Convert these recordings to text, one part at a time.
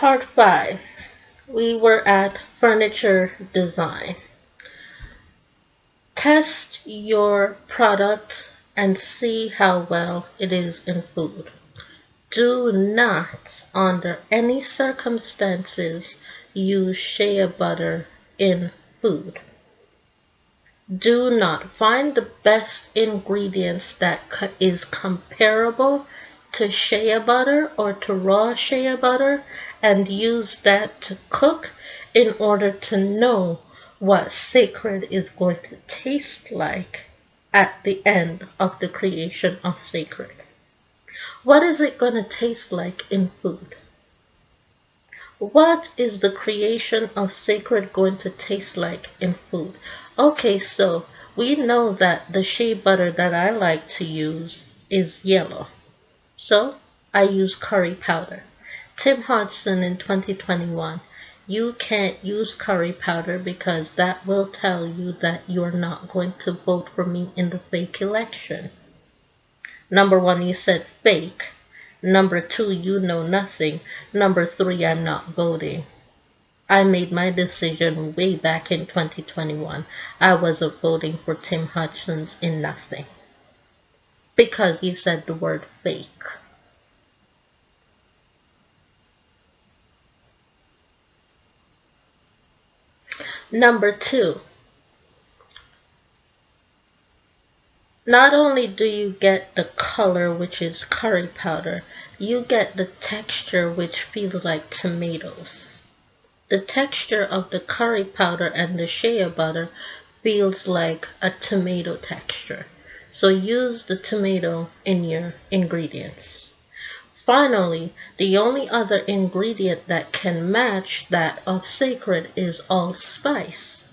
Part 5. We were at furniture design. Test your product and see how well it is in food. Do not, under any circumstances, use shea butter in food. Do not find the best ingredients that is comparable to shea butter or to raw shea butter and use that to cook in order to know what CECRED is going to taste like at the end of the creation of CECRED. What is it going to taste like in food? What is the creation of CECRED going to taste like in food? Okay, so we know that the shea butter that I like to use is yellow. So I use curry powder. Tim Hodgson in 2021, you can't use curry powder because that will tell you that you're not going to vote for me in the fake election. Number 1, you said fake. Number 2, you know nothing. Number 3, I'm not voting. I made my decision way back in 2021. I wasn't voting for Tim Hodgson's in nothing. Because you said the word fake. Number 2, not only do you get the color, which is curry powder, you get the texture, which feels like tomatoes. The texture of the curry powder and the shea butter feels like a tomato texture. So use the tomato in your ingredients. Finally, the only other ingredient that can match that of CECRED is allspice,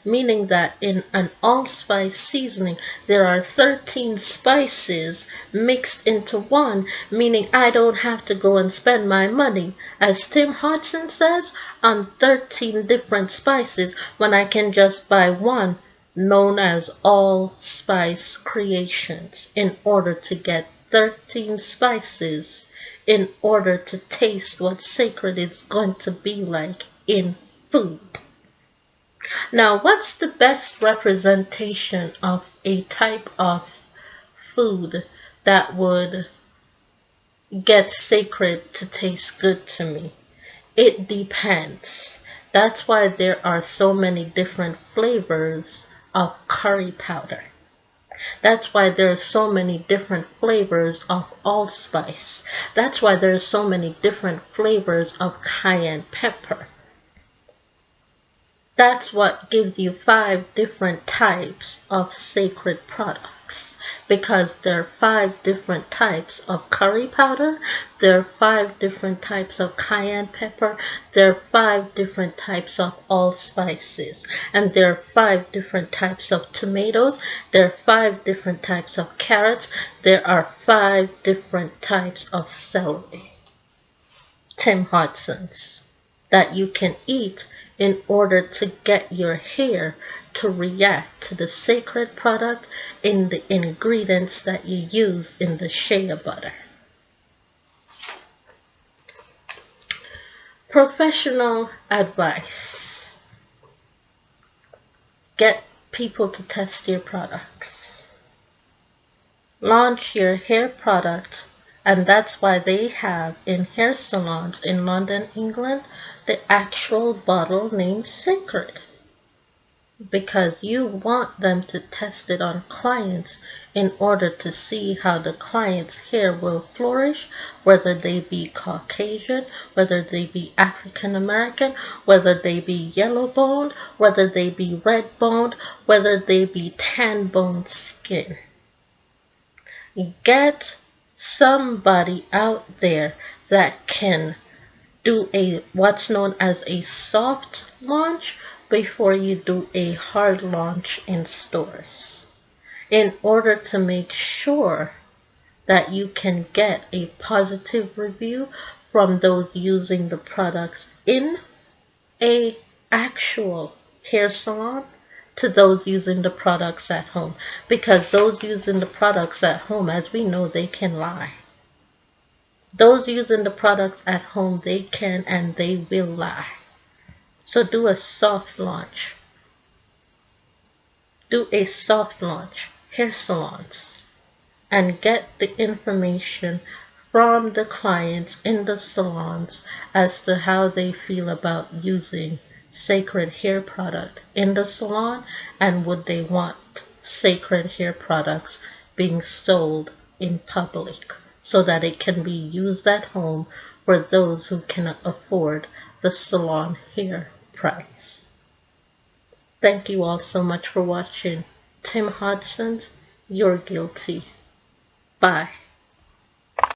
meaning that in an allspice seasoning there are 13 spices mixed into one, meaning I don't have to go and spend my money, as Tim Hodgson says, on 13 different spices when I can just buy one known as allspice creations in order to get 13 spices in order to taste what CECRED is going to be like in food. Now, what's the best representation of a type of food that would get CECRED to taste good to me? It depends. That's why there are so many different flavors of curry powder. That's why there are so many different flavors of allspice. That's why there are so many different flavors of cayenne pepper. That's what gives you 5 different types of CECRED products, because there are 5 different types of curry powder, there are 5 different types of cayenne pepper, there are 5 different types of allspices, and there are 5 different types of tomatoes, there are 5 different types of carrots, there are 5 different types of celery. Tim Hodson's that you can eat in order to get your hair to react to the CECRED product in the ingredients that you use in the shea butter. Professional advice. Get people to test your products. Launch your hair product, and that's why they have in hair salons in London, England, the actual bottle named CECRED, because you want them to test it on clients in order to see how the client's hair will flourish, whether they be Caucasian, whether they be African American, whether they be yellow boned, whether they be red boned, whether they be tan boned skin. Get somebody out there that can do what's known as a soft launch before you do a hard launch in stores, in order to make sure that you can get a positive review from those using the products in a actual hair salon to those using the products at home, because those using the products at home, as we know, they can lie. Those using the products at home, they can and they will lie. So do a soft launch. Do a soft launch. Hair salons. And get the information from the clients in the salons as to how they feel about using CECRED hair product in the salon, and would they want CECRED hair products being sold in public so that it can be used at home for those who cannot afford the salon hair price. Thank you all so much for watching. Tim Hodgson's You're Guilty. Bye.